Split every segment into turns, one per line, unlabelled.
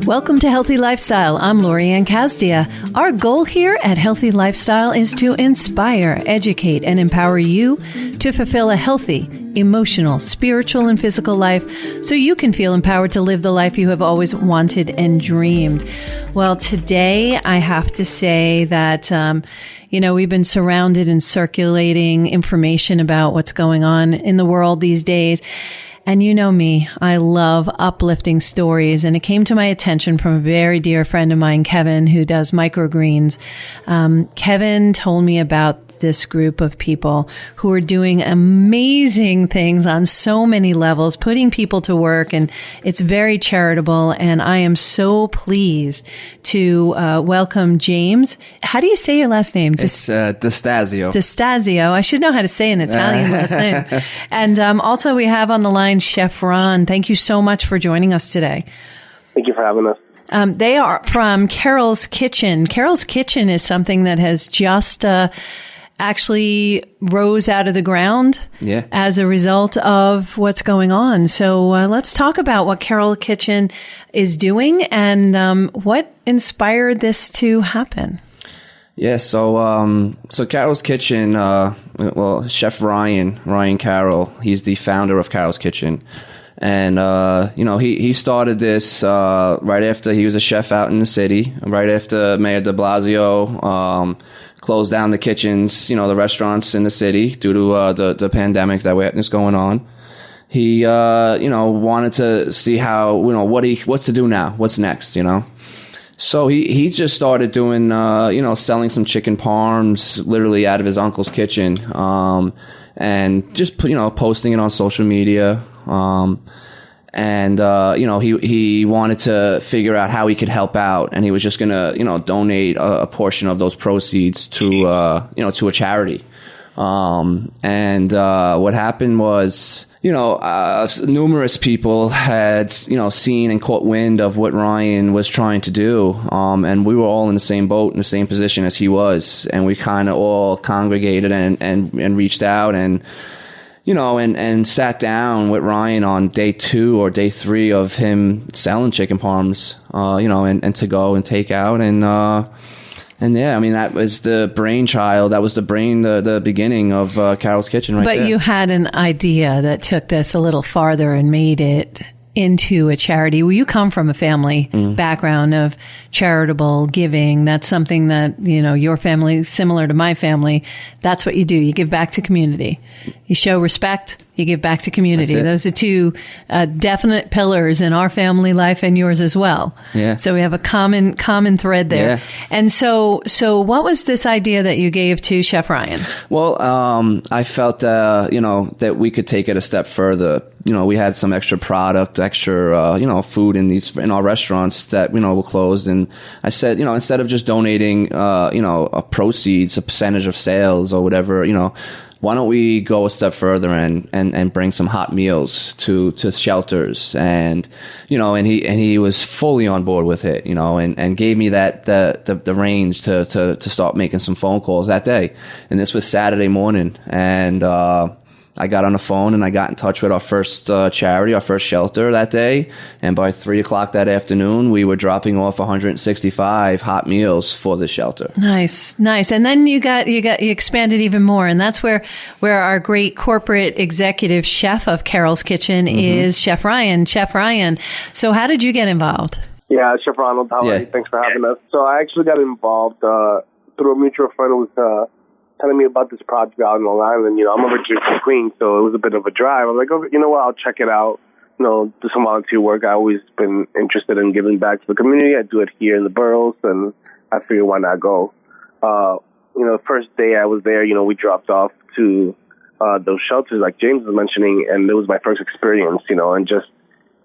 Welcome to Healthy Lifestyle. I'm Lorianne Casdia. Our goal here at Healthy Lifestyle is to inspire, educate, and empower you to fulfill a healthy, emotional, spiritual, and physical life so you can feel empowered to live the life you have always wanted and dreamed. Well, today I have to say that, we've been surrounded and circulating information about what's going on in the world these days. And you know me, I love uplifting stories. And it came to my attention from a very dear friend of mine, Kevin, who does microgreens. Kevin told me about this group of people who are doing amazing things on so many levels, putting people to work, and it's very charitable. And I am so pleased to welcome James. How do you say your last name?
It's Destasio.
Destasio. I should know how to say an Italian last name. And also we have on the line Chef Ron. Thank you so much for joining us today.
Thank you for having us.
They are from Carrolls Kitchen. Carrolls Kitchen is something that has just actually rose out of the ground as a result of what's going on. So let's talk about what Carroll Kitchen is doing and what inspired this to happen.
Yeah, so Carrolls Kitchen, Chef Ryan Carroll, he's the founder of Carrolls Kitchen. And, he started this right after he was a chef out in the city, right after Mayor de Blasio closed down the kitchens, the restaurants in the city due to the pandemic that was going on. He, wanted to see how, what's to do now, what's next, So he just started doing, selling some chicken parms literally out of his uncle's kitchen, and just, posting it on social media. He wanted to figure out how he could help out, and he was just going to, donate a portion of those proceeds to a charity. What happened was, numerous people had, seen and caught wind of what Ryan was trying to do. And we were all in the same boat, in the same position as he was. And we kind of all congregated and reached out and sat down with Ryan on day 2 or day 3 of him selling chicken parms, and to go and take out. That was the brainchild. That was the beginning of Carrolls Kitchen right there.
But you had an idea that took this a little farther and made it into a charity. Well, you come from a family background of charitable giving. That's something that, your family, similar to my family, that's what you do. You give back to community. You show respect, you give back to community. Those are two definite pillars in our family life and yours as well.
Yeah.
So we have a common thread there. Yeah. And so what was this idea that you gave to Chef Ryan?
Well, I felt, that we could take it a step further. We had some extra product, food in our restaurants that, were closed. And I said, instead of just donating, a proceeds, a percentage of sales or whatever, why don't we go a step further and bring some hot meals to shelters? And he was fully on board with it, and gave me the range to start making some phone calls that day. And this was Saturday morning, and I got on the phone and I got in touch with our first charity, our first shelter that day. And by 3:00 that afternoon, we were dropping off 165 hot meals for the shelter.
Nice. And then you expanded even more. And that's where our great corporate executive chef of Carrolls Kitchen is Chef Ryan. Chef Ryan. So how did you get involved?
Yeah, Chef Ronald, how are you? Thanks for having us. So I actually got involved through a mutual friend who was telling me about this project out in Long Island. I'm originally from Queens, so it was a bit of a drive. I was like, you know what, I'll check it out. Do some volunteer work. I've always been interested in giving back to the community. I do it here in the boroughs, and I figured why not go. The first day I was there, we dropped off to those shelters like James was mentioning, and it was my first experience, and just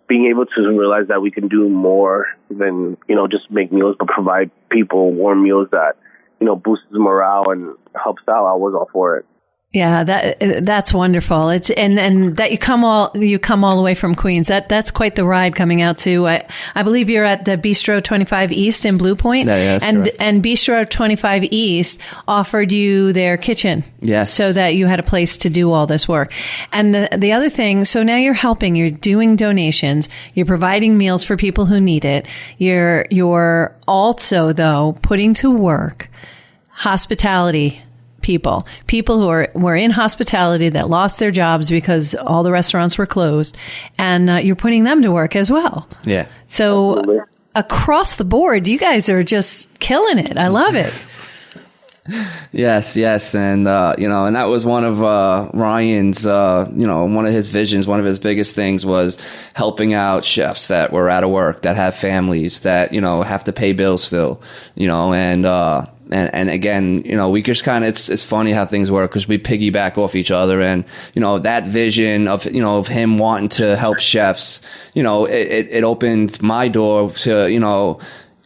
being able to realize that we can do more than, just make meals, but provide people warm meals that, boosts morale and helps out. I was all for it.
Yeah, that's wonderful. It's and that you come all the way from Queens. That's quite the ride coming out to. I believe you're at the Bistro 25 East in Blue Point.
Yeah, that's correct.
And Bistro 25 East offered you their kitchen.
Yes.
So that you had a place to do all this work. And the other thing, so now you're helping, you're doing donations, you're providing meals for people who need it. You're also though putting to work hospitality people who were in hospitality that lost their jobs because all the restaurants were closed, and you're putting them to work as well.
Yeah.
So across the board, you guys are just killing it. I love it.
Yes. And, and that was one of, Ryan's, one of his visions, one of his biggest things was helping out chefs that were out of work, that have families, that, have to pay bills still, and again, we just kind of, it's funny how things work because we piggyback off each other. And, that vision of him wanting to help chefs, it opened my door to,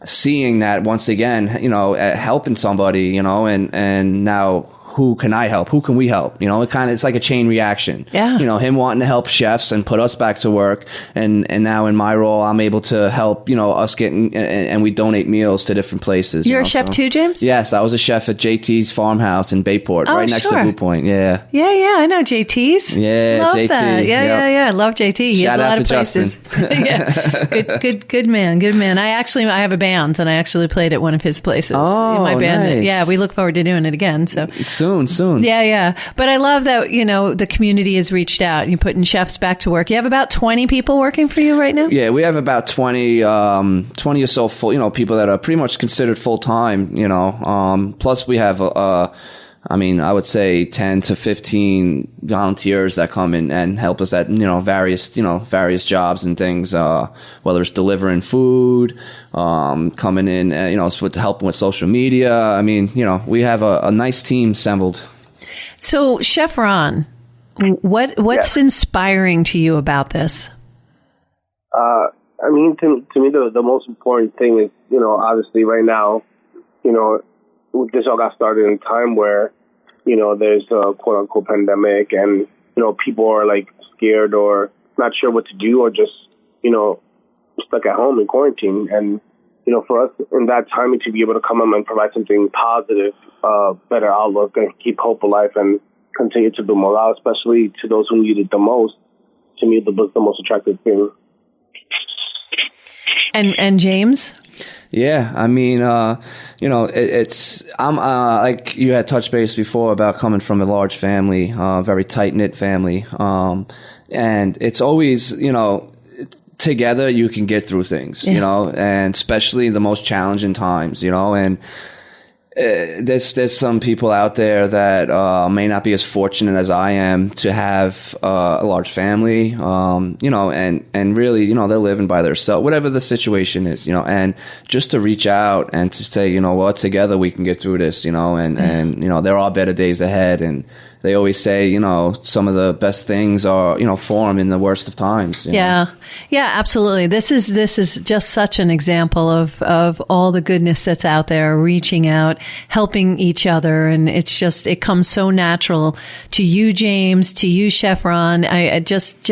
seeing that once again, helping somebody, and now who can I help? Who can we help? It's like a chain reaction.
Yeah.
Him wanting to help chefs and put us back to work. And now in my role, I'm able to help, us getting, and we donate meals to different places.
You're a chef too, James?
Yes. I was a chef at JTS Farmhouse in Bayport, right next to Blue Point. Yeah.
Yeah. I know JT's.
Yeah.
Love
JT.
that. Yeah. I love JT. He
Shout
has a lot
out
of
to
places.
Justin.
Yeah. Good man. I have a band and I actually played at one of his places.
Oh,
in my band.
nice.
Yeah. We look forward to doing it again. So
Soon.
Yeah. But I love that, the community has reached out. You're putting chefs back to work. You have about 20 people working for you right now?
Yeah, we have about 20 or so full, people that are pretty much considered full time, plus we have, I would say 10 to 15 volunteers that come in and help us at, various jobs and things, whether it's delivering food, coming in, with helping with social media. We have a nice team assembled.
So, Chef Ron, what's inspiring to you about this?
To me, the most important thing is, obviously right now, this all got started in a time where, there's a quote unquote pandemic and, people are like scared or not sure what to do or just, stuck at home in quarantine. And, for us in that time to be able to come up and provide something positive, better outlook and keep hope alive and continue to do morale, especially to those who need it the most, to me, was the most attractive thing.
And James?
Yeah, I'm like you had touched base before about coming from a large family, very tight knit family, and it's always together you can get through things, and especially the most challenging times, and there's some people out there that may not be as fortunate as I am to have a large family, and really, they're living by themselves, whatever the situation is, and just to reach out and to say, together we can get through this, and there are better days ahead. And they always say, some of the best things are, form in the worst of times.
Yeah, absolutely. This is just such an example of all the goodness that's out there, reaching out, helping each other. And it comes so natural to you, James, to you, Chef Ron. I just,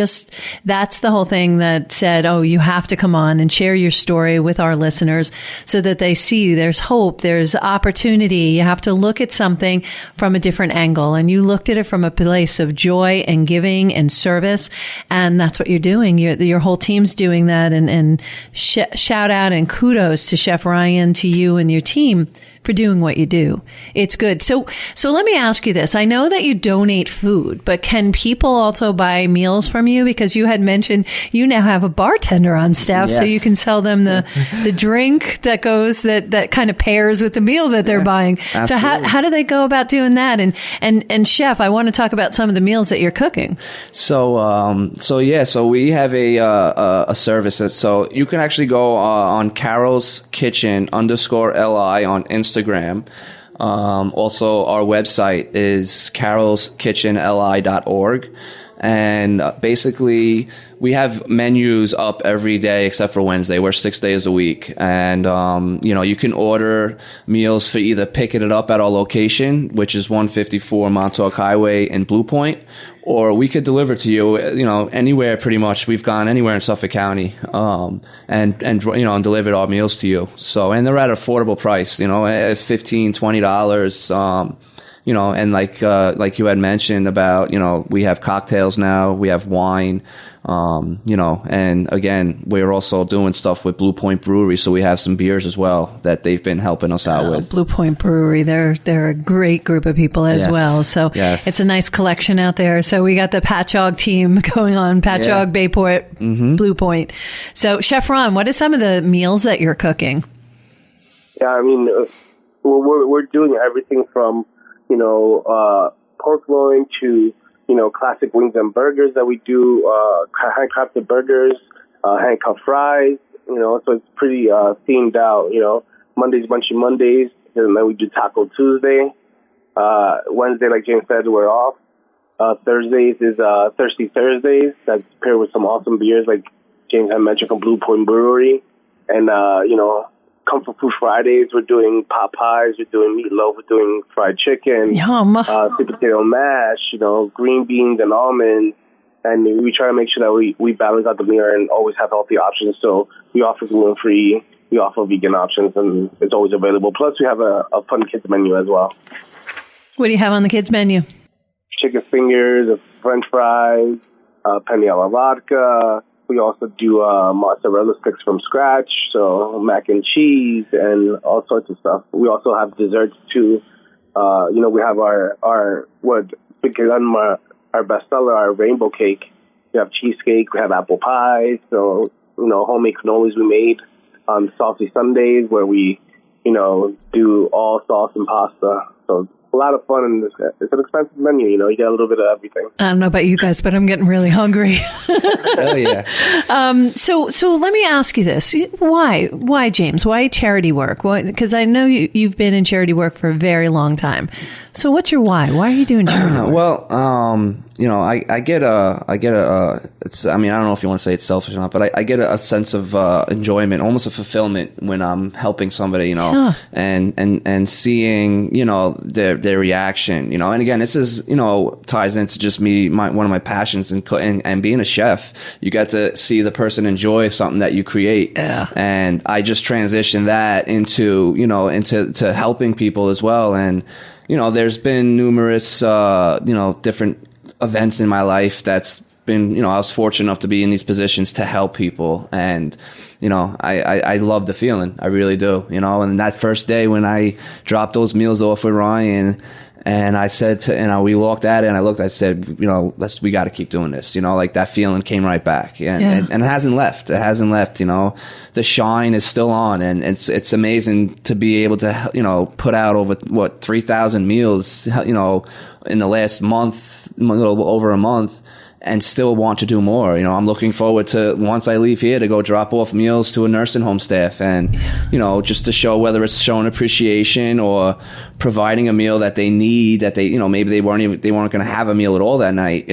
that's the whole thing that said, oh, you have to come on and share your story with our listeners so that they see there's hope, there's opportunity. You have to look at something from a different angle, and you looked at it from a place of joy and giving and service. And that's what you're doing. Your whole team's doing that. And shout out and kudos to Chef Ryan, to you and your team for doing what you do. It's good. So let me ask you this. I know that you donate food, but can people also buy meals from you? Because you had mentioned you now have a bartender on staff,
yes.
So you can sell them the drink that goes, that kind of pairs with the meal that they're buying.
Absolutely.
So how do they go about doing that? And Chef, I want to talk about some of the meals that you're cooking.
So we have a service. So you can actually go on Carrolls Kitchen _LI on Instagram. Also, our website is carrollskitchenli.org. And basically, we have menus up every day except for Wednesday. We're 6 days a week. And, you can order meals for either picking it up at our location, which is 154 Montauk Highway in Blue Point, or we could deliver to you, anywhere pretty much. We've gone anywhere in Suffolk County, and delivered our meals to you. So, and they're at an affordable price, at $15, $20, and like you had mentioned about, we have cocktails now, we have wine, and again, we're also doing stuff with Blue Point Brewery. So we have some beers as well that they've been helping us out with.
Blue Point Brewery, they're a great group of people as well. So it's a nice collection out there. So we got the Patchogue team going on, Patchogue, Bayport, Blue Point. So Chef Ron, what are some of the meals that you're cooking?
Yeah, I mean, we're doing everything from, pork loin to, classic wings and burgers that we do, handcrafted burgers, hand-cut fries, so it's pretty themed out, Mondays, Munchy Mondays, and then we do Taco Tuesday. Wednesday, like James said, we're off. Thursdays is Thirsty Thursdays. That's paired with some awesome beers, like James had mentioned, from Blue Point Brewery. And, Comfort Food Fridays, we're doing pot pies, we're doing meatloaf, we're doing fried chicken, sweet potato mash, green beans and almonds. And we try to make sure that we balance out the meal and always have healthy options. So we offer gluten-free, we offer vegan options, and it's always available. Plus, we have a fun kids menu as well.
What do you have on the kids menu?
Chicken fingers, French fries, penne alla vodka. We also do mozzarella sticks from scratch, so mac and cheese and all sorts of stuff. We also have desserts too. We have our bestseller, our rainbow cake. We have cheesecake. We have apple pie. So homemade cannolis we made on Saucy Sundays, where we do all sauce and pasta. So a lot of fun, and it's an expensive menu. You get a little bit of everything.
I don't know about you guys, but I'm getting really hungry.
Oh yeah.
So let me ask you this: Why, James? Why charity work? Because I know you've been in charity work for a very long time. So what's your why? Why are you doing charity work?
Well, I get a. I don't know if you want to say it's selfish or not, but I get a sense of enjoyment, almost a fulfillment when I'm helping somebody, and seeing, their reaction, and again, this is, ties into just me, one of my passions and being a chef. You get to see the person enjoy something that you create.
Yeah.
And I just transitioned that into helping people as well. And, there's been numerous, different events in my life that's been, I was fortunate enough to be in these positions to help people. And, I love the feeling. I really do, and that first day when I dropped those meals off with Ryan, and I said we walked at it, and I said, we got to keep doing this, that feeling came right back. And it hasn't left. It hasn't left, the shine is still on, and it's amazing to be able to, put out over 3,000 meals, in the last month, a little over a month, and still want to do more. I'm looking forward to, once I leave here, to go drop off meals to a nursing home staff, and, just to show, whether it's showing appreciation or providing a meal that they need, that they, maybe they weren't going to have a meal at all that night.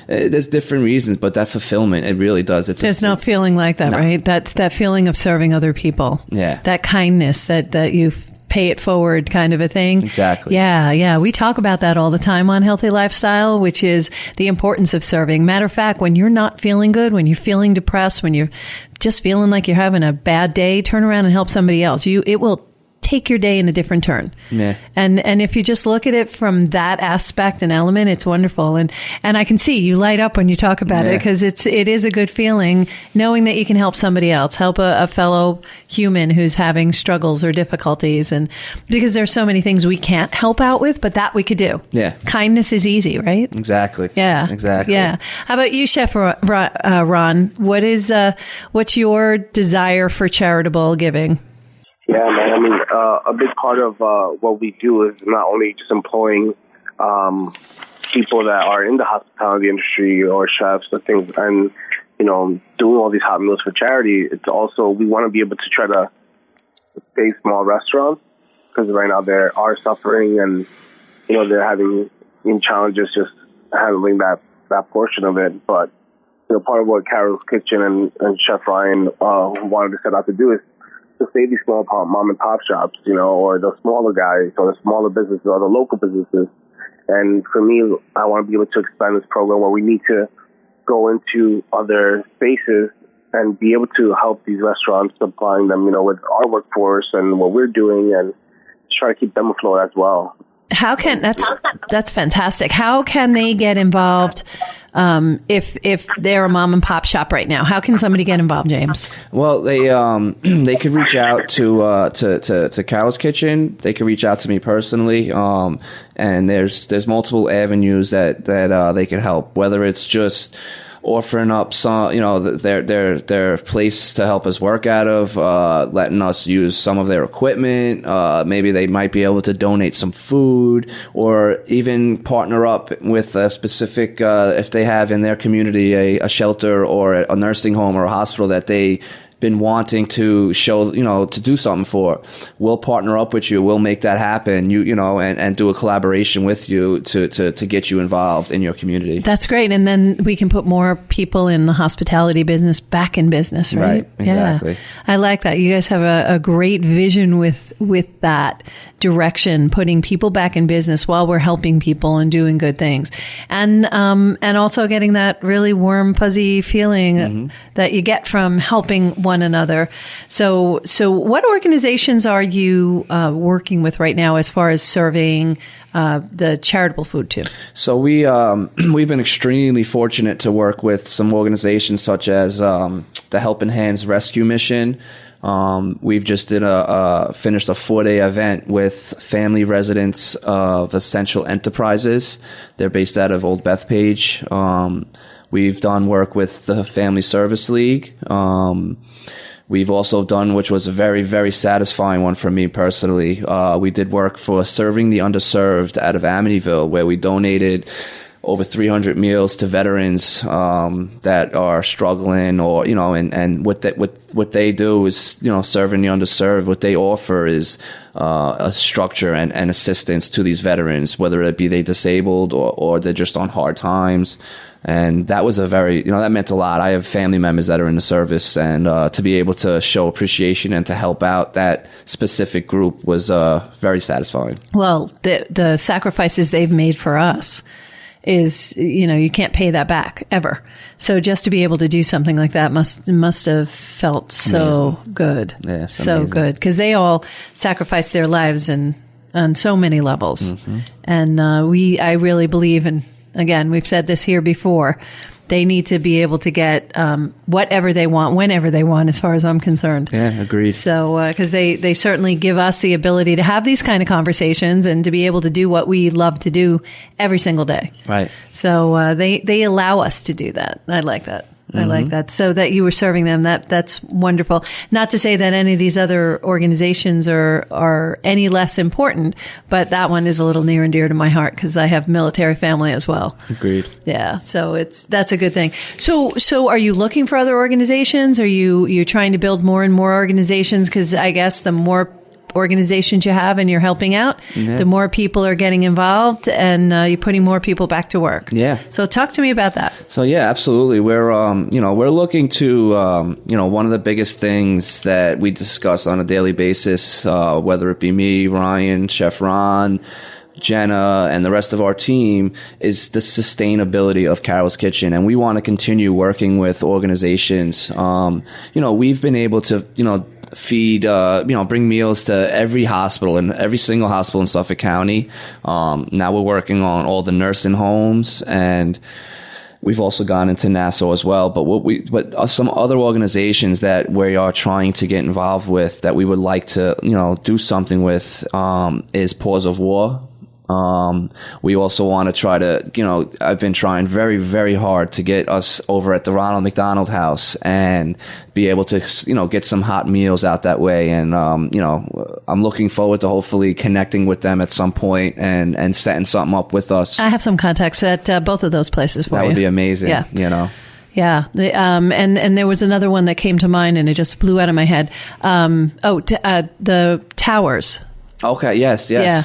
There's different reasons, but that fulfillment, it really does.
There's no feeling like that, right? That's that feeling of serving other people.
Yeah.
That kindness that you pay it forward kind of a thing.
Exactly.
Yeah. We talk about that all the time on Healthy Lifestyle, which is the importance of serving. Matter of fact, when you're not feeling good, when you're feeling depressed, when you're just feeling like you're having a bad day, turn around and help somebody else. It will take your day in a different turn.
Yeah.
And if you just look at it from that aspect and element, it's wonderful. And I can see you light up when you talk about it, because it is a good feeling knowing that you can help somebody else, help a fellow human who's having struggles or difficulties. And because there's so many things we can't help out with, but that we could do.
Yeah.
Kindness is easy, right?
Exactly.
Yeah.
Exactly.
Yeah. How about you, Chef Ron? What's your desire for charitable giving?
Yeah, man. I mean, a big part of what we do is not only just employing people that are in the hospitality industry or chefs or things, and doing all these hot meals for charity. It's also, we want to be able to try to save small restaurants because right now they are suffering, and they're having challenges just handling that portion of it. But part of what Carrolls Kitchen and Chef Ryan wanted to set out to do is to save these small mom and pop shops, or the smaller guys, or the smaller businesses, or the local businesses. And for me, I want to be able to expand this program where we need to go into other spaces and be able to help these restaurants, supplying them, with our workforce and what we're doing, and try to keep them afloat as well.
That's fantastic. How can they get involved if they're a mom and pop shop right now? How can somebody get involved, James?
Well, they could reach out to Carrolls Kitchen. They could reach out to me personally. And there's multiple avenues that they could help, whether it's just offering up some, their place to help us work out of, letting us use some of their equipment. Maybe they might be able to donate some food, or even partner up with a specific, if they have in their community a shelter or a nursing home or a hospital that they been wanting to show, to do something for. We'll partner up with you. We'll make that happen. And do a collaboration with you to get you involved in your community.
That's great. And then we can put more people in the hospitality business back in business, right?
Right. Exactly.
Yeah. I like that. You guys have a great vision with that direction, putting people back in business while we're helping people and doing good things. And also getting that really warm, fuzzy feeling that you get from helping one another. So what organizations are you working with right now as far as serving the charitable food too? So
we've been extremely fortunate to work with some organizations such as the Helping Hands Rescue Mission. We've just finished a 4-day event with family residents of Essential Enterprises. They're based out of Old Bethpage. We've done work with the Family Service League. We've also done, which was a very, very satisfying one for me personally. We did work for Serving the Underserved out of Amityville, where we donated over 300 meals to veterans that are struggling, or and what they do is serving the underserved. What they offer is a structure and assistance to these veterans, whether it be they disabled or they're just on hard times. And that was a very, that meant a lot. I have family members that are in the service, and to be able to show appreciation and to help out that specific group was very satisfying.
Well, the sacrifices they've made for us is, you can't pay that back ever. So just to be able to do something like that must have felt so good.
Yeah,
so
amazing.
good. Because they all sacrificed their lives on so many levels. Mm-hmm. And I really believe in, again, we've said this here before, they need to be able to get whatever they want, whenever they want, as far as I'm concerned.
Yeah, agreed.
So, because they certainly give us the ability to have these kind of conversations and to be able to do what we love to do every single day.
Right.
So they allow us to do that. I like that. I like that. So that you were serving them, that's wonderful. Not to say that any of these other organizations are any less important, but that one is a little near and dear to my heart because I have military family as well.
Agreed.
Yeah, so that's a good thing. So are you looking for other organizations? Are you trying to build more and more organizations? Because I guess the more organizations you have and you're helping out, the more people are getting involved, and you're putting more people back to work.
Yeah.
So talk to me about that.
So yeah, absolutely. We're we're looking to one of the biggest things that we discuss on a daily basis, whether it be me, Ryan, Chef Ron, Jenna, and the rest of our team, is the sustainability of Carrolls Kitchen. And we want to continue working with organizations. We've been able to, feed, bring meals to every hospital, and every single hospital in Suffolk County. Now we're working on all the nursing homes, and we've also gone into Nassau as well. But some other organizations that we are trying to get involved with, that we would like to, do something with, is Paws of War. We also want to try to, I've been trying very, very hard to get us over at the Ronald McDonald House and be able to, get some hot meals out that way. And, I'm looking forward to hopefully connecting with them at some point and setting something up with us.
I have some contacts at both of those places for you.
That would be amazing.
Yeah. Yeah. And there was another one that came to mind and it just blew out of my head. The towers.
Okay. Yes. Yeah.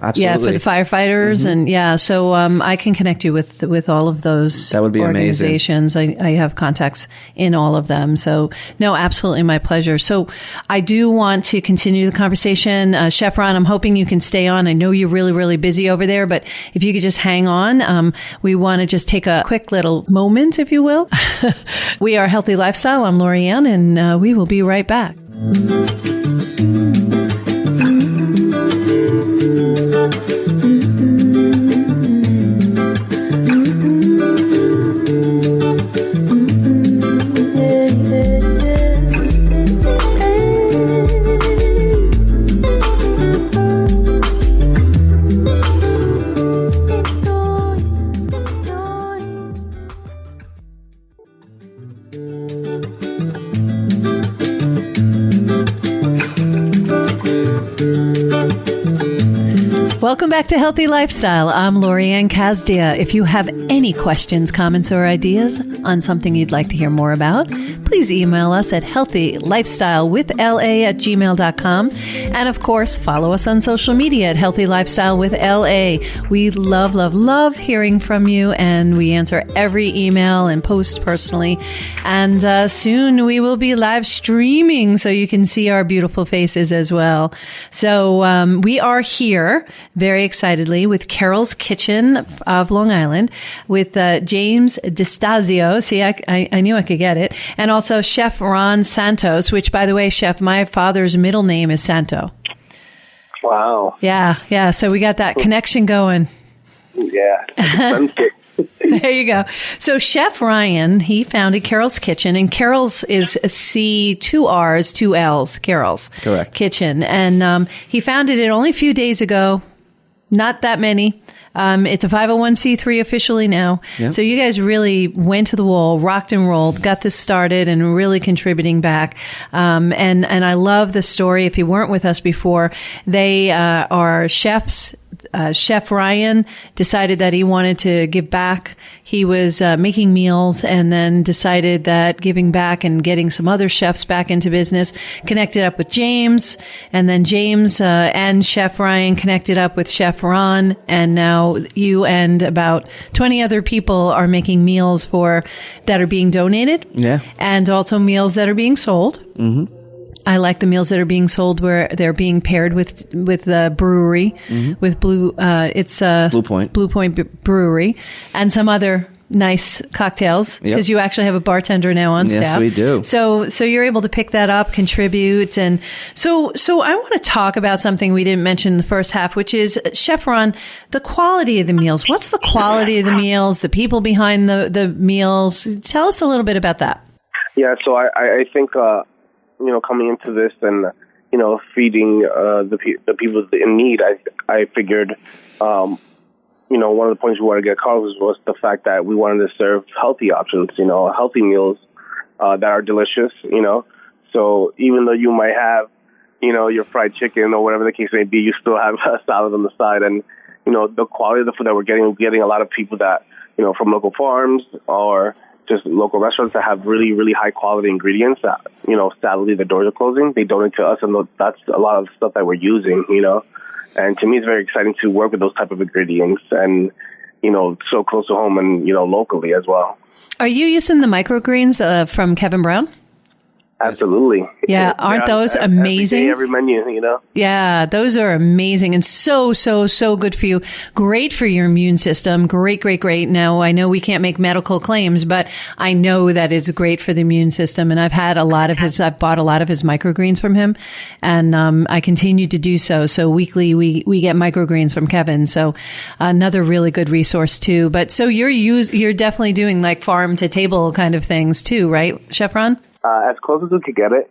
Absolutely.
Yeah, for the firefighters, and so I can connect you with all of those.
That would be
organizations.
amazing.
I have contacts in all of them. So no, absolutely my pleasure. So I do want to continue the conversation, Chef Ron. I'm hoping you can stay on. I know you're really, really busy over there, but if you could just hang on, we want to just take a quick little moment, if you will. We are Healthy Lifestyle. I'm Lorianne, and we will be right back. Welcome back to Healthy Lifestyle. I'm Lorianne Casdia. If you have any questions, comments, or ideas on something you'd like to hear more about, please email us at healthylifestylewithla@gmail.com. And of course, follow us on social media at Healthy Lifestyle with LA. We love, love, love hearing from you, and we answer every email and post personally. And soon we will be live streaming so you can see our beautiful faces as well. So we are here very excitedly with Carrolls Kitchen of Long Island with James Destasio. See, I knew I could get it. And also Chef Ron Santos, which, by the way, Chef, my father's middle name is Santo.
Wow.
Yeah. So we got that connection going.
Yeah.
There you go. So Chef Ryan, he founded Carrolls Kitchen, and Carrolls is a C, 2 R's, 2 L's, Carrolls.
Correct.
Kitchen. And he founded it only a few days ago. Not that many. It's a 501c3 officially now. Yep. So you guys really went to the wall, rocked and rolled, got this started, and really contributing back. And I love the story. If you weren't with us before, they are chefs. Chef Ryan decided that he wanted to give back. He was making meals and then decided that giving back and getting some other chefs back into business, connected up with James, and then James and Chef Ryan connected up with Chef Ron, and now you and about 20 other people are making meals that are being donated, and also meals that are being sold. Mm-hmm. I like the meals that are being sold where they're being paired with the brewery, with Blue Point Brewery, and some other nice cocktails, because you actually have a bartender now on staff.
Yes, we do.
So you're able to pick that up, contribute, and so I want to talk about something we didn't mention in the first half, which is, Chef Ron, the quality of the meals. What's the quality of the meals? The people behind the meals? Tell us a little bit about that.
Yeah, so I think. Coming into this and, feeding the people in need, I figured, one of the points we wanted to get across was the fact that we wanted to serve healthy options, healthy meals that are delicious, So even though you might have, your fried chicken or whatever the case may be, you still have a salad on the side. And, the quality of the food that we're getting a lot of people that, from local farms or just local restaurants that have really, really high quality ingredients that, sadly the doors are closing. They donate to us, and that's a lot of the stuff that we're using, And to me, it's very exciting to work with those type of ingredients and, so close to home and, locally as well.
Are you using the microgreens from Kevin Brown?
Absolutely.
Yeah, aren't those amazing?
Every menu,
Yeah, those are amazing and so good for you. Great for your immune system. Great. Now, I know we can't make medical claims, but I know that it's great for the immune system. And I've bought a lot of his microgreens from him, and I continue to do so. So weekly we get microgreens from Kevin. So another really good resource too. But so you're definitely doing like farm to table kind of things too, right, Chef Ron?
As close as we could get it,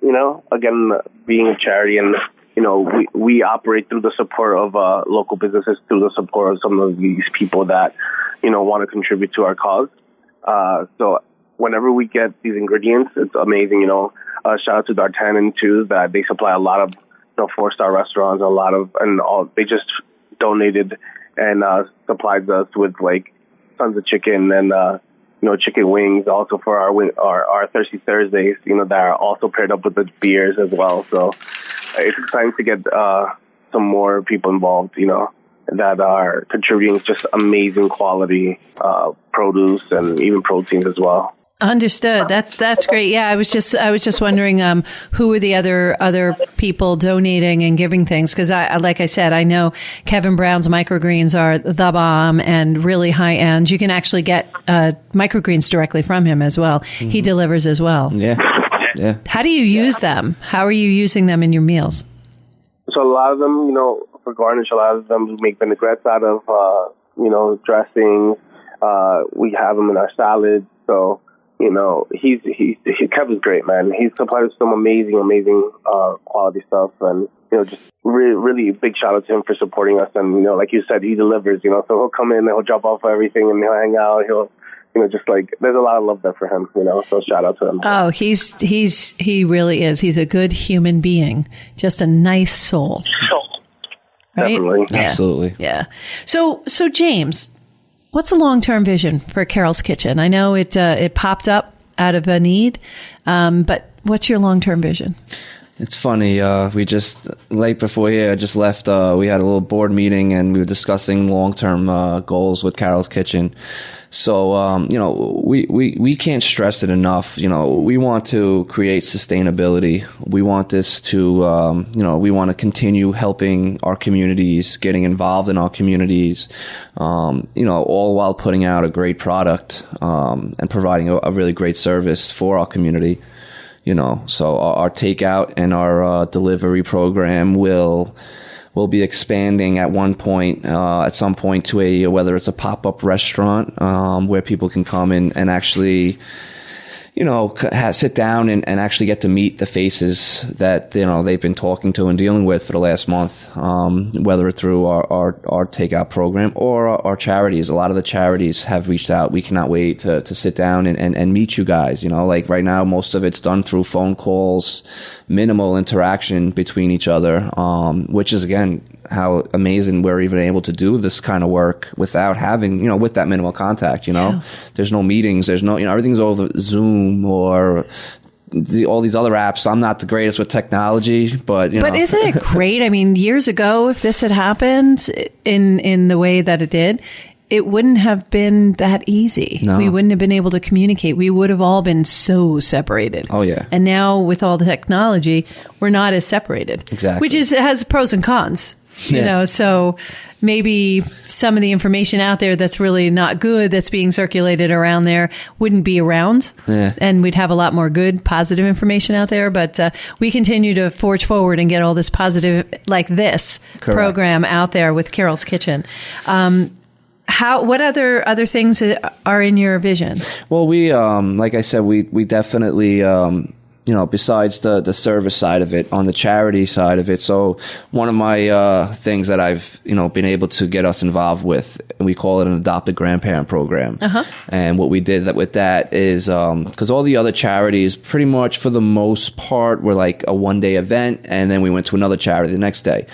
again, being a charity and, we operate through the support of local businesses, through the support of some of these people that, want to contribute to our cause. So whenever we get these ingredients, it's amazing, shout out to D'Artagnan too, that they supply a lot of, 4-star restaurants, they just donated and supplied us with like tons of chicken and, chicken wings also for our Thirsty Thursdays, that are also paired up with the beers as well. So it's exciting to get some some more people involved, that are contributing just amazing quality produce and even proteins as well.
Understood. That's great. Yeah, I was just wondering who are the other people donating and giving things, because like I said, I know Kevin Brown's microgreens are the bomb and really high end. You can actually get microgreens directly from him as well. Mm-hmm. He delivers as well.
Yeah.
How do you use them? How are you using them in your meals?
So a lot of them, for garnish, a lot of them we make vinaigrettes out of, dressings. We have them in our salad. So. Kevin's great, man. He's supplied us some amazing quality stuff, and just really big shout out to him for supporting us. And like you said, he delivers. So he'll come in and he'll drop off everything and he'll hang out. He'll just like there's a lot of love there for him. So shout out to him.
Oh, he really is. He's a good human being, just a nice soul. Right?
Definitely,
yeah.
Absolutely,
yeah. So James, what's the long-term vision for Carrolls Kitchen? I know it popped up out of a need, but what's your long-term vision?
It's funny. We just late before here, I just left. We had a little board meeting and we were discussing long-term goals with Carrolls Kitchen. So, we can't stress it enough. We want to create sustainability. We want this to, we want to continue helping our communities, getting involved in our communities, all while putting out a great product, and providing a really great service for our community. So our takeout and our delivery program will be expanding at some point to whether it's a pop-up restaurant where people can come in and actually sit down and actually get to meet the faces that they've been talking to and dealing with for the last month, whether through our takeout program or our charities. A lot of the charities have reached out. We cannot wait to sit down and meet you guys. Like right now, most of it's done through phone calls, minimal interaction between each other, which is again how amazing we're even able to do this kind of work without having, with that minimal contact,
Yeah.
There's no meetings, there's no, everything's over Zoom or all these other apps. I'm not the greatest with technology, but,
But isn't it great? I mean, years ago, if this had happened in the way that it did, it wouldn't have been that easy.
No.
We wouldn't have been able to communicate. We would have all been so separated.
Oh, yeah.
And now with all the technology, we're not as separated.
Exactly.
Which has pros and cons. So maybe some of the information out there that's really not good that's being circulated around there wouldn't be around.
Yeah.
And we'd have a lot more good, positive information out there. But we continue to forge forward and get all this positive, like this
Correct.
program out there with Carrolls Kitchen. What other things are in your vision?
Well, we, like I said, we definitely, besides the service side of it, on the charity side of it. So one of my things that I've, been able to get us involved with, we call it an adopted grandparent program.
Uh-huh.
And what we did with that is, because all the other charities, pretty much for the most part, were like a one-day event, and then we went to another charity the next day.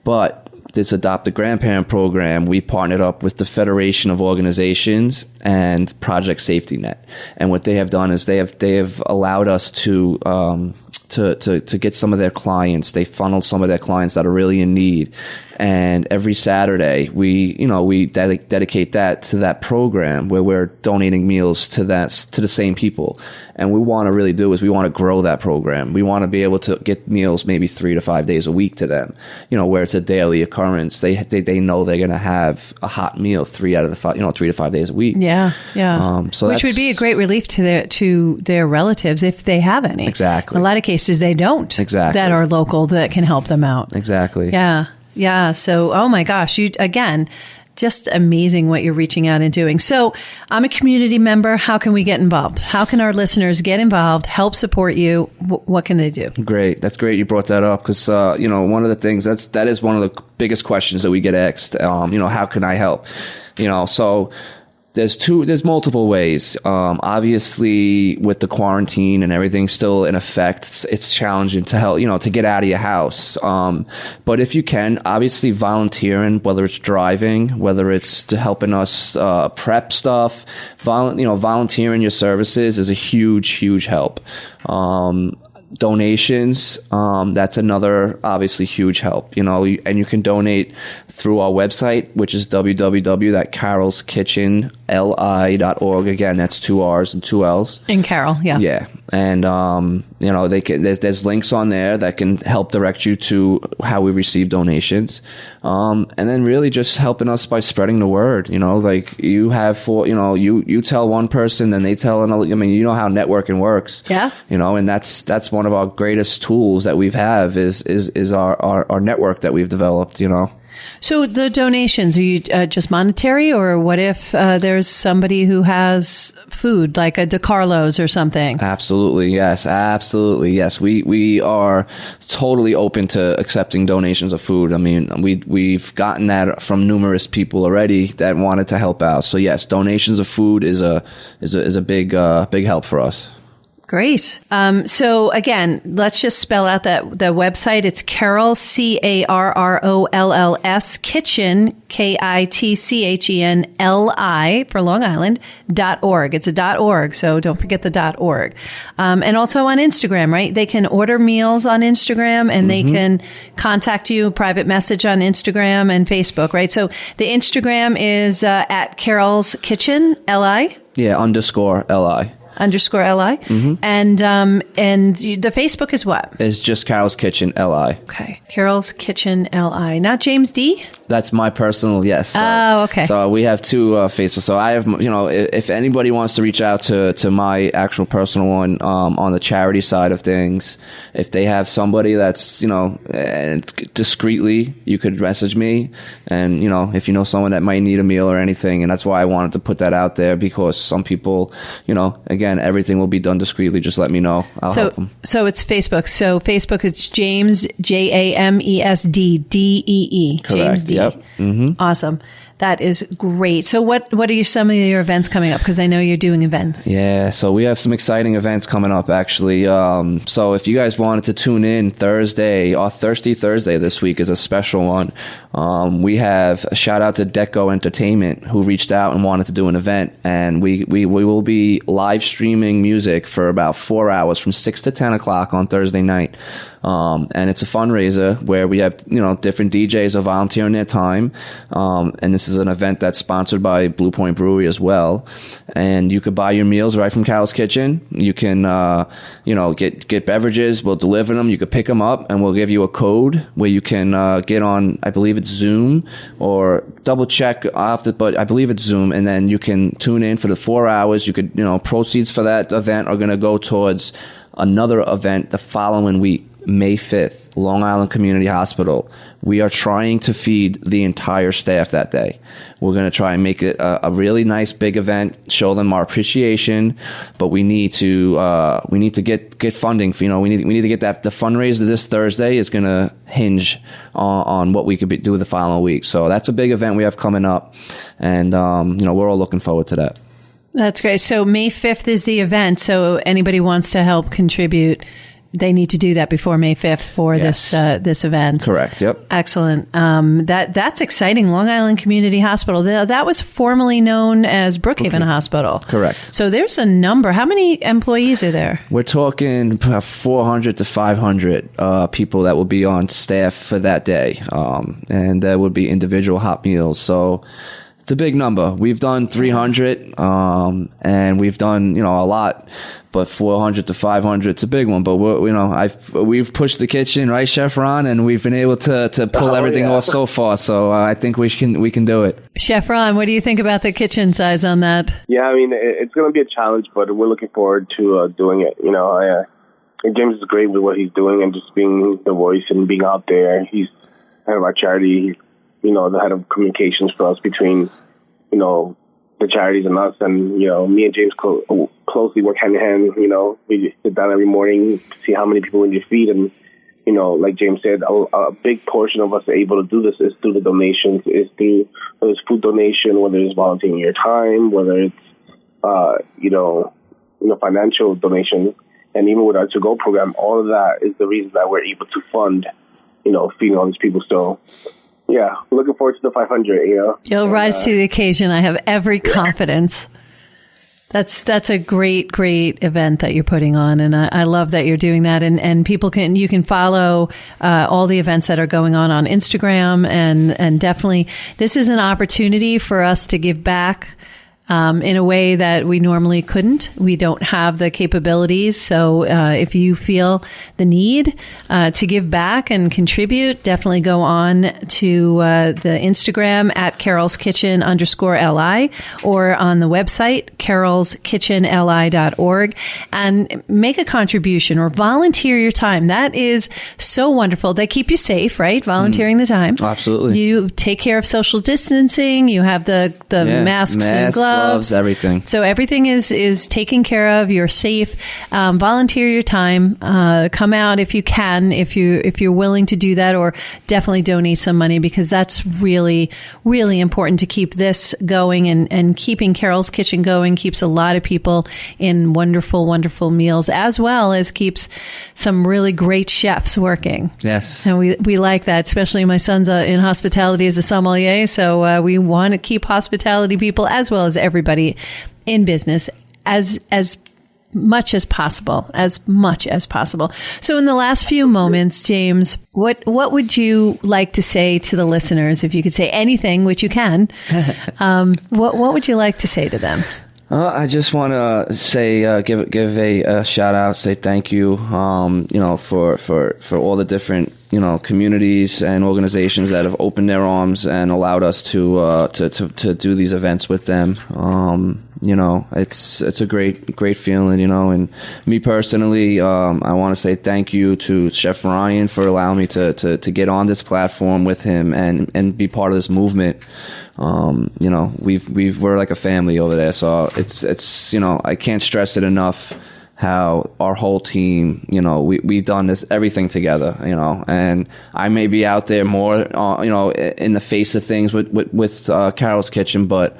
But this adopted grandparent program, we partnered up with the Federation of Organizations and Project Safety Net. And what they have done is they have allowed us to get some of their clients. They funneled some of their clients that are really in need. And every Saturday, we dedicate that to that program where we're donating meals to the same people. And we want to really do is we want to grow that program. We want to be able to get meals maybe 3 to 5 days a week to them, where it's a daily occurrence. They know they're going to have a hot meal 3 to 5 days a week.
Yeah.
So
which would be a great relief to their relatives if they have any.
Exactly.
In a lot of cases they don't.
Exactly.
That are local that can help them out.
Exactly.
Yeah. So, oh my gosh, just amazing what you're reaching out and doing. So I'm a community member. How can we get involved? How can our listeners get involved, help support you? What can they do? Great.
That's great you brought that up because, one of the things that is one of the biggest questions that we get asked, how can I help? So there's multiple ways. Obviously with the quarantine and everything still in effect, it's challenging to help, to get out of your house. But if you can, obviously volunteering, whether it's driving, whether it's to helping us, prep stuff, volunteering your services is a huge, huge help. donations, that's another obviously huge help, and you can donate through our website, which is www.carrollskitchenli.org. Again, that's 2 R's and 2 L's.
In Carroll, yeah.
Yeah. And, they can, there's links on there that can help direct you to how we receive donations. And then really just helping us by spreading the word, like you have you tell one person, then they tell another. I mean, you know how networking works. Yeah. And that's one of our greatest tools that we've is our network that we've developed,
So the donations, are you just monetary, or what if there's somebody who has food, like a Carrolls or something?
Absolutely, yes. We are totally open to accepting donations of food. I mean, we've gotten that from numerous people already that wanted to help out. So yes, donations of food is a big help for us.
Great. So again, let's just spell out the website. It's Carrolls, Carrolls Kitchen, KITCHENLI for Long Island, .org. It's a .org, so don't forget the .org. And also on Instagram, right? They can order meals on Instagram, and they can contact you, private message on Instagram and Facebook, right? So the Instagram is at Carrolls Kitchen, LI?
Yeah, _LI.
_LI. And the Facebook is what?
It's just Carrolls Kitchen LI.
Okay. Carrolls Kitchen LI. Not James D?
That's my personal, yes.
Okay.
So we have two Facebooks. So I have, if anybody wants to reach out to my actual personal one on the charity side of things, if they have somebody that's, discreetly, you could message me. And, if you know someone that might need a meal or anything. And that's why I wanted to put that out there, because some people, again, everything will be done discreetly. Just let me know. I'll help them.
So it's Facebook. So Facebook, it's James, JAMESDDEE.
Correct.
James D.
Yep.
Awesome. That is great. So what are some of your events coming up? Because I know you're doing events.
Yeah, so we have some exciting events coming up, actually. So if you guys wanted to tune in Thursday, our Thirsty Thursday this week is a special one. We have a shout out to Deco Entertainment, who reached out and wanted to do an event. And we will be live streaming music for about 4 hours from 6 to 10 o'clock on Thursday night. And it's a fundraiser where we have, different DJs are volunteering their time. And this is an event that's sponsored by Blue Point Brewery as well. And you could buy your meals right from Carrolls Kitchen. You can, get beverages. We'll deliver them. You could pick them up, and we'll give you a code where you can get on, I believe it's Zoom, or double check after, but I believe it's Zoom. And then you can tune in for the 4 hours. You could, proceeds for that event are going to go towards another event the following week. May 5th, Long Island Community Hospital. We are trying to feed the entire staff that day. We're going to try and make it a really nice big event, show them our appreciation, but we need to get funding. We need to get the fundraiser this Thursday is going to hinge on what we could do the following week. So that's a big event we have coming up, and we're all looking forward to that.
That's great. So May 5th is the event. So anybody wants to help contribute, they need to do that before May 5th for this event.
Correct. Yep.
Excellent. That's exciting. Long Island Community Hospital. That was formerly known as Brookhaven Hospital.
Correct.
So there's a number. How many employees are there?
We're talking 400 to 500 people that will be on staff for that day, and there would be individual hot meals. So it's a big number. We've done 300, and we've done a lot. But 400 to 500, it's a big one. But we've pushed the kitchen, right, Chef Ron, and we've been able to pull everything off so far. So I think we can do it.
Chef Ron, what do you think about the kitchen size on that?
Yeah, I mean, it's going to be a challenge, but we're looking forward to doing it. James is great with what he's doing and just being the voice and being out there. He's head of our charity. He's the head of communications for us between the charities and us, and me and James closely work hand in hand. We sit down every morning to see how many people we need to feed, and like James said, a big portion of us are able to do this is through the donations, is through whether it's food donation, whether it's volunteering your time, whether it's financial donation, and even with our to-go program. All of that is the reason that we're able to fund feeding all these people. So yeah, looking forward to the 500,
You'll rise to the occasion. I have every confidence. That's a great event that you're putting on. And I love that you're doing that. And you can follow all the events that are going on Instagram. And definitely this is an opportunity for us to give back in a way that we normally couldn't. We don't have the capabilities. So if you feel the need to give back and contribute, definitely go on to the Instagram at Carrolls Kitchen _LI or on the website carrollskitchenli.org and make a contribution or volunteer your time. That is so wonderful. They keep you safe, right? Volunteering the time.
Oh, absolutely.
You take care of social distancing. You have the masks and gloves.
Everything.
So everything is taken care of. You're safe. Volunteer your time. Come out if you can, if you're willing to do that, or definitely donate some money, because that's really, really important to keep this going, and keeping Carrolls Kitchen going keeps a lot of people in wonderful, wonderful meals, as well as keeps some really great chefs working.
Yes.
And we like that, especially my son's in hospitality as a sommelier. So we want to keep hospitality people as well as everybody in business as much as possible, So in the last few moments, James, what would you like to say to the listeners? If you could say anything, which you can, what would you like to say to them?
I just want to say, give a shout out, say thank you, for all the different, communities and organizations that have opened their arms and allowed us to do these events with them. It's a great feeling, and me personally, I want to say thank you to Chef Ryan for allowing me to get on this platform with him and be part of this movement. We're like a family over there. So it's I can't stress it enough how our whole team, we've done everything together, and I may be out there more, in the face of things with Carrolls Kitchen, but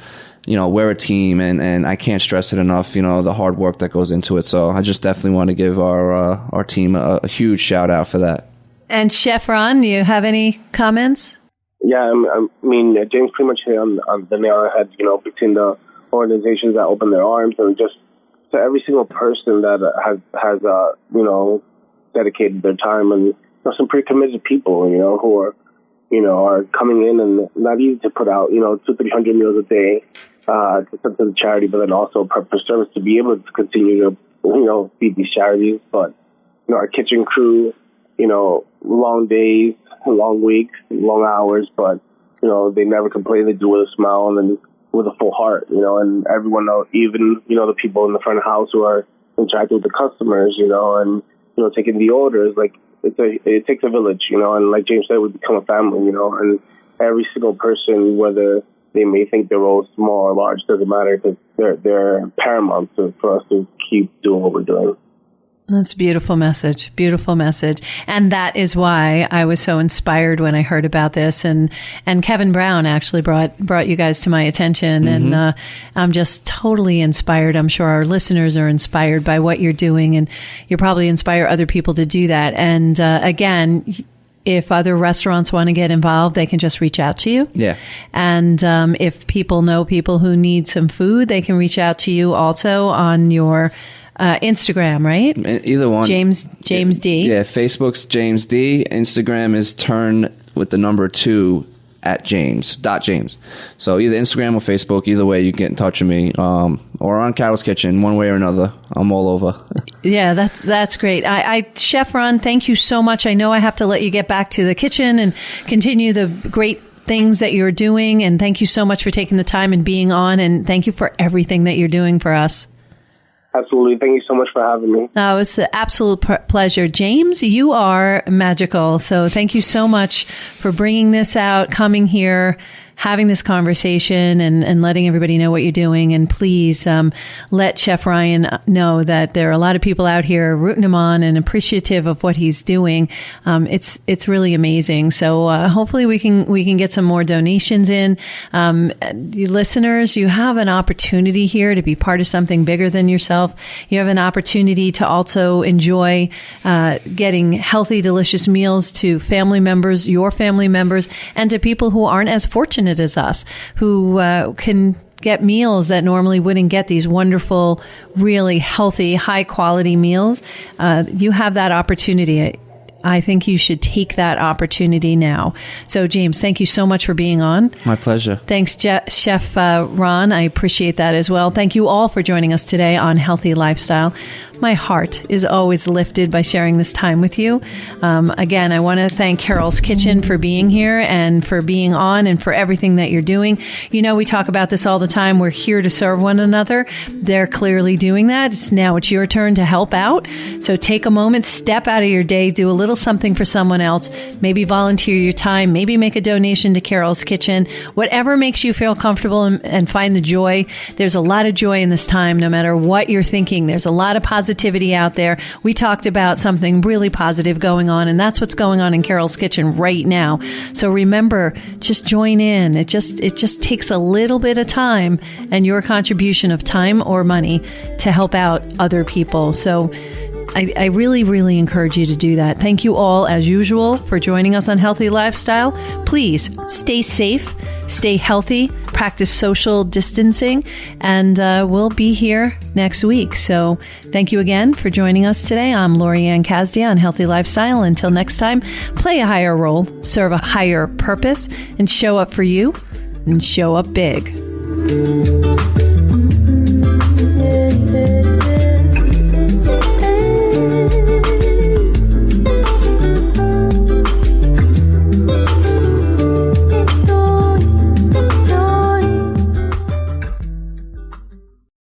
we're a team, and I can't stress it enough, the hard work that goes into it. So I just definitely want to give our team a huge shout out for that. And
Chef Ron, do you have any comments?
Yeah, I mean, James pretty much hit on the nail on the head, between the organizations that open their arms, and just to every single person that has dedicated their time, and some pretty committed people, who are coming in, and not easy to put out, 200-300 meals a day to send to the charity, but then also prep for service to be able to continue to, feed these charities. But, our kitchen crew, long days, long weeks, long hours, but, they never complain. They do it with a smile and then with a full heart, and everyone knows, even, the people in the front of the house who are interacting with the customers, and, taking the orders, like, it takes a village, and like James said, we become a family, and every single person, whether they may think their role is small or large, doesn't matter, because they're paramount for us to keep doing what we're doing.
That's a beautiful message. And that is why I was so inspired when I heard about this. And Kevin Brown actually brought you guys to my attention. Mm-hmm. And I'm just totally inspired. I'm sure our listeners are inspired by what you're doing, and you probably inspire other people to do that. And again, if other restaurants want to get involved, they can just reach out to you. Yeah. And if people know people who need some food, they can reach out to you also on your Instagram, right?
Either one.
James D.
Yeah, Facebook's James D. Instagram is turn with the number 2 at James. So either Instagram or Facebook, either way, you can get in touch with me, or on Carrolls Kitchen, one way or another. I'm all over.
Yeah, that's great. Chef Ron, thank you so much. I know I have to let you get back to the kitchen and continue the great things that you're doing. And thank you so much for taking the time and being on. And thank you for everything that you're doing for us.
Absolutely. Thank you so much for having me.
It was an absolute pleasure. James, you are magical. So thank you so much for bringing this out, coming here, having this conversation, and letting everybody know what you're doing. And please let Chef Ryan know that there are a lot of people out here rooting him on and appreciative of what he's doing. It's really amazing. So hopefully we can get some more donations in. You listeners, you have an opportunity here to be part of something bigger than yourself. You have an opportunity to also enjoy getting healthy, delicious meals to family members, your family members, and to people who aren't as fortunate as us, who can get meals that normally wouldn't get these wonderful, really healthy, high quality meals. You have that opportunity. I think you should take that opportunity now. So, James, thank you so much for being on.
My pleasure.
Thanks, Chef Ron. I appreciate that as well. Thank you all for joining us today on Healthy Lifestyle. My heart is always lifted by sharing this time with you. Again, I want to thank Carrolls Kitchen for being here and for being on and for everything that you're doing. You know, we talk about this all the time. We're here to serve one another. They're clearly doing that. It's your turn to help out. So take a moment, step out of your day, do a little something for someone else. Maybe volunteer your time. Maybe make a donation to Carrolls Kitchen. Whatever makes you feel comfortable and find the joy. There's a lot of joy in this time, no matter what you're thinking. There's a lot of positivity out there. We talked about something really positive going on, and that's what's going on in Carrolls Kitchen right now. So remember, just join in. It just takes a little bit of time and your contribution of time or money to help out other people. So I really, really encourage you to do that. Thank you all, as usual, for joining us on Healthy Lifestyle. Please stay safe, stay healthy, practice social distancing, and we'll be here next week. So thank you again for joining us today. I'm Lori Ann Casdia on Healthy Lifestyle. Until next time, play a higher role, serve a higher purpose, and show up for you and show up big.